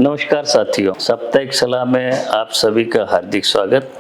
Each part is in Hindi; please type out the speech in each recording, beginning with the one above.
नमस्कार साथियों, साप्ताहिक सलाह में आप सभी का हार्दिक स्वागत।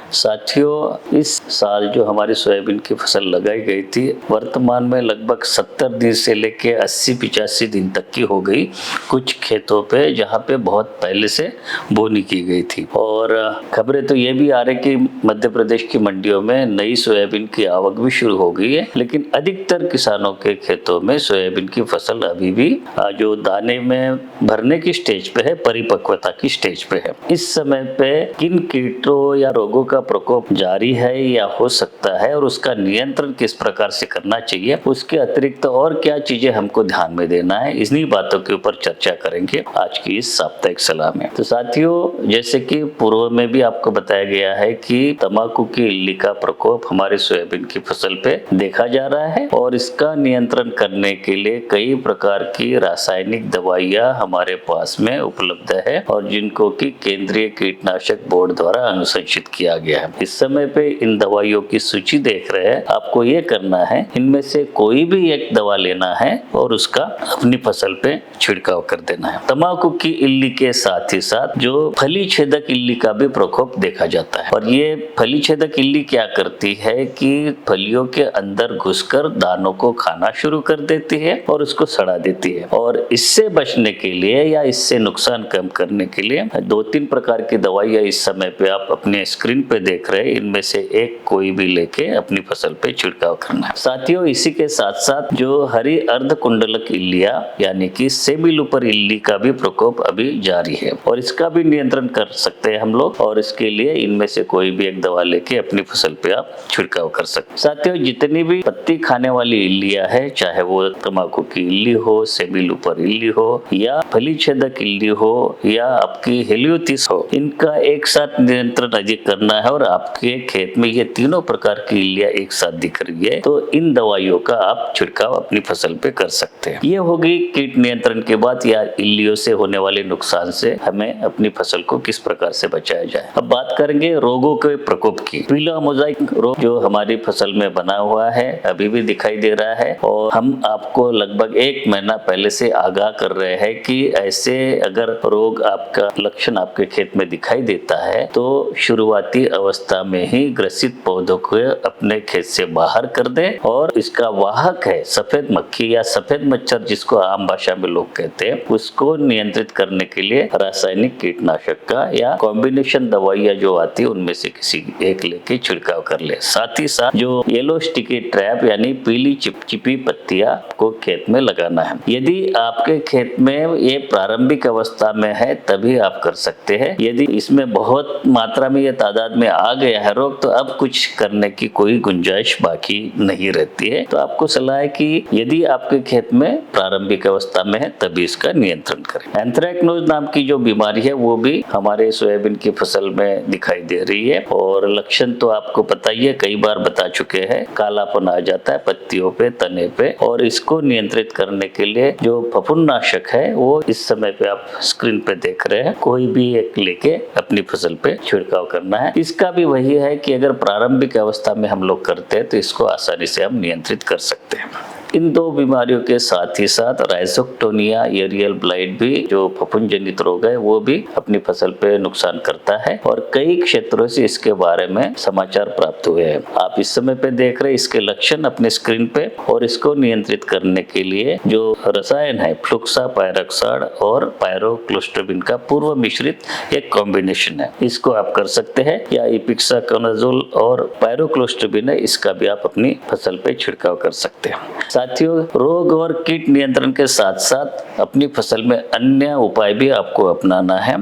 साथियों, इस साल जो हमारी सोयाबीन की फसल लगाई गई थी, वर्तमान में लगभग 70 दिन से लेके 80-85 दिन तक की हो गई कुछ खेतों पे, जहाँ पे बहुत पहले से बोनी की गई थी। और खबरें तो ये भी आ रही कि मध्य प्रदेश की मंडियों में नई सोयाबीन की आवक भी शुरू हो गई है, लेकिन अधिकतर किसानों के खेतों में सोयाबीन की फसल अभी भी जो दाने में भरने की स्टेज पे है, परिपक्वता की स्टेज पे है। इस समय पे किन कीटों या रोगों का प्रकोप जारी है या हो सकता है और उसका नियंत्रण किस प्रकार से करना चाहिए, उसके अतिरिक्त और क्या चीजें हमको ध्यान में देना है, इन्हीं बातों के ऊपर चर्चा करेंगे आज की इस साप्ताहिक सलाह में। तो साथियों, जैसे कि पूर्व में भी आपको बताया गया है कि तंबाकू की इल्ली का प्रकोप हमारे सोयाबीन की फसल पे देखा जा रहा है और इसका नियंत्रण करने के लिए कई प्रकार की रासायनिक दवाइयां हमारे पास में उपलब्ध है और जिनको की केंद्रीय कीटनाशक बोर्ड द्वारा अनुशंसित किया गया है। इस समय पे इन दवाइयों की सूची देख रहे हैं, आपको ये करना है इनमें से कोई भी एक दवा लेना है और उसका अपनी फसल पे छिड़काव कर देना है। तंबाकू की इल्ली के साथ ही साथ जो फली छेदक इल्ली का भी प्रकोप देखा जाता है और ये फली छेदक इल्ली क्या करती है कि फलियों के अंदर घुसकर दानों को खाना शुरू कर देती है और उसको सड़ा देती है। और इससे बचने के लिए या इससे नुकसान कम करने के लिए 2-3 प्रकार की दवाइयां इस समय पे आप अपने स्क्रीन पे देख रहे हैं, इनमें से एक कोई भी लेके अपनी फसल पे छिड़काव करना है। साथियों, इसी के साथ साथ जो हरी अर्धकुंडलक इल्लियां यानी कि सेमीलूपर इल्ली का भी प्रकोप अभी जारी है और इसका भी नियंत्रण कर सकते हैं हम लोग और इसके लिए इनमें से कोई भी एक दवा लेके अपनी फसल पे आप छिड़काव कर सकते हैं। साथियों, जितनी भी पत्ती खाने वाली इल्लियां है, चाहे वो तंबाकू की इल्ली हो, सेमीलूपर इल्ली हो या फली छेदक इल्ली हो या आपकी हेलियोथिस हो, इनका एक साथ नियंत्रण अधिक करना है और आपके खेत में ये तीनों प्रकार की इल्लियां एक साथ दिख रही है तो इन दवाइयों का आप छिड़काव अपनी फसल पे कर सकते हैं। ये होगी कीट नियंत्रण के बाद या इल्लियों से होने वाले नुकसान से हमें अपनी फसल को किस प्रकार से बचाया जाए। अब बात करेंगे रोगों के प्रकोप की। पीला मोजाइक रोग जो हमारी फसल में बना हुआ है अभी भी दिखाई दे रहा है और हम आपको लगभग 1 महीना पहले से आगाह कर रहे हैं कि ऐसे अगर रोग आपका लक्षण आपके खेत में दिखाई देता है तो शुरुआती अवस्था में ही ग्रसित पौधों को अपने खेत से बाहर कर दें और इसका वाहक है सफेद मक्खी या सफेद मच्छर, जिसको आम भाषा में लोग कहते हैं, उसको नियंत्रित करने के लिए रासायनिक कीटनाशक का या कॉम्बिनेशन दवाइयां जो आती है उनमें से किसी एक लेके छिड़काव कर ले। साथ ही साथ जो येलो स्टिकी ट्रैप यानी पीली चिपचिपी पत्तियां को खेत में लगाना है। यदि आपके खेत में ये प्रारंभिक अवस्था में है तभी आप कर सकते हैं। यदि इसमें बहुत मात्रा में ये तादाद में आ गया है रोग तो अब कुछ करने की कोई गुंजाइश बाकी नहीं रहती है। तो आपको सलाह है कि यदि आपके खेत में प्रारंभिक अवस्था में है तभी इसका नियंत्रण करें। एंथ्रेक्नोज नाम की जो बीमारी है वो भी हमारे सोयाबीन की फसल में दिखाई दे रही है और लक्षण तो आपको पता ही है, कई बार बता चुके हैं। कालापन आ जाता है पत्तियों पे, तने पे और इसको नियंत्रित करने के लिए जो फफूंदनाशक है वो इस समय पे आप स्क्रीन पे देख रहे हैं, कोई भी एक लेके अपनी फसल पे छिड़काव करना है। इसका भी वही है कि अगर प्रारंभिक अवस्था में हम लोग करते हैं तो इसको आसानी से हम नियंत्रित कर सकते हैं। इन 2 बीमारियों के साथ ही साथ राइजोक्टोनिया एरियल ब्लाइट भी जो फफूंद जनित रोग है वो भी अपनी फसल पे नुकसान करता है और कई क्षेत्रों से इसके बारे में समाचार प्राप्त हुए हैं। आप इस समय पे देख रहे हैं इसके लक्षण अपने स्क्रीन पे और इसको नियंत्रित करने के लिए जो रसायन है फ्लुक्सा पायरोक्साड और पायरोक्लोस्ट्रोबिन का पूर्व मिश्रित एक कॉम्बिनेशन है, इसको आप कर सकते हैं या इपिक्साकोनाजोल और पायरोक्लोस्ट्रोबिन है, इसका भी आप अपनी फसल पे छिड़काव कर सकते हैं। साथियों, रोग और कीट नियंत्रण के साथ साथ अपनी फसल में अन्य उपाय भी आपको अपनाना है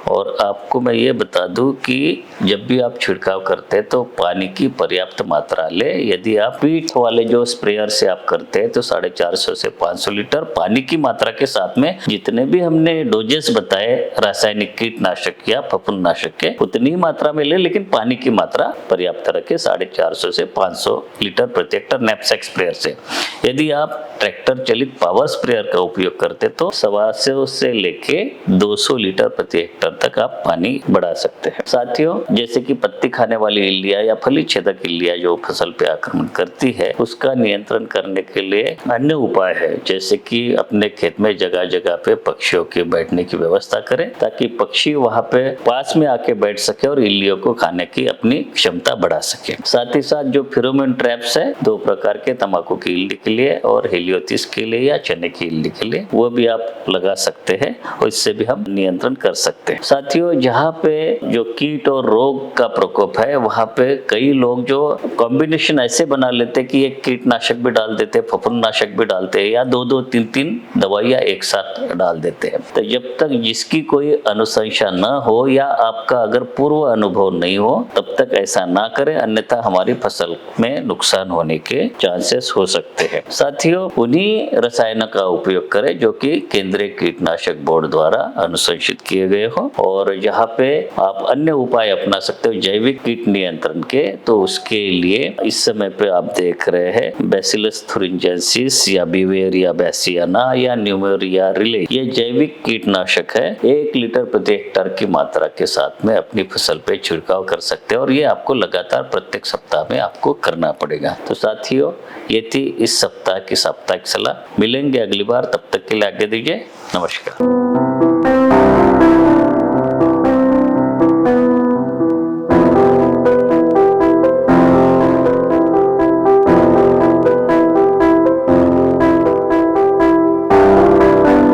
और आपको मैं ये बता दूं कि जब भी आप छिड़काव करते हैं तो पानी की पर्याप्त मात्रा ले। यदि आप पीठ वाले जो स्प्रेयर से आप करते हैं तो 450 से 500 लीटर पानी की मात्रा के साथ में जितने भी हमने डोजेस बताए रासायनिक कीटनाशक या फफूंदनाशक के उतनी मात्रा में ले, लेकिन पानी की मात्रा पर्याप्त रखे 450 से 500 लीटर प्रति हेक्टर नैपसैक स्प्रेयर से। यदि आप ट्रैक्टर चलित पावर स्प्रेयर का उपयोग करते तो 125 से लेके 200 लीटर प्रति हेक्टर तक आप पानी बढ़ा सकते हैं। साथियों, जैसे कि पत्ती खाने वाली इल्लियां या फली छेदक इल्लियां जो फसल पे आक्रमण करती है, उसका नियंत्रण करने के लिए अन्य उपाय है, जैसे कि अपने खेत में जगह जगह पे पक्षियों के बैठने की व्यवस्था करें, ताकि पक्षी वहां पे पास में आके बैठ सके और इल्लियों को खाने की अपनी क्षमता बढ़ा सके। साथ ही साथ जो फेरोमोन ट्रैप्स है, 2 प्रकार के, तंबाकू की इल्ली के लिए और हेलियोथिस के लिए या चने की इल्ली के लिए, वो भी आप लगा सकते हैं और इससे भी हम नियंत्रण कर सकते हैं। साथियों, जहाँ पे जो कीट और रोग का प्रकोप है, वहाँ पे कई लोग जो कॉम्बिनेशन ऐसे बना लेते कि एक कीटनाशक भी डाल देते, फफूंदनाशक भी डालते हैं या 2-2, 3-3 दवाइयां एक साथ डाल देते हैं। तो जब तक जिसकी कोई अनुशंसा न हो या आपका अगर पूर्व अनुभव नहीं हो, तब तक ऐसा ना करें, अन्यथा हमारी फसल में नुकसान होने के चांसेस हो सकते हैं। साथियों, उन्हीं रसायनों का उपयोग करें जो कि केंद्रीय कीटनाशक बोर्ड द्वारा अनुशंसित किए गए हो, और जहाँ पे आप अन्य उपाय अपना सकते हो जैविक कीट नियंत्रण के, तो उसके लिए इस समय पे आप देख रहे हैं बैसिलस thuringiensis या बिवेरिया बैसियाना या न्यूमेरिया रिले, ये जैविक कीटनाशक है। 1 लीटर प्रति हेक्टेयर की मात्रा के साथ में अपनी फसल पे छिड़काव कर सकते हैं और ये आपको लगातार प्रत्येक सप्ताह में आपको करना पड़ेगा। तो साथियों, ये थी इस सप्ताह की साप्ताहिक सलाह। मिलेंगे अगली बार, तब तक के लिए आज्ञा दीजिए। नमस्कार।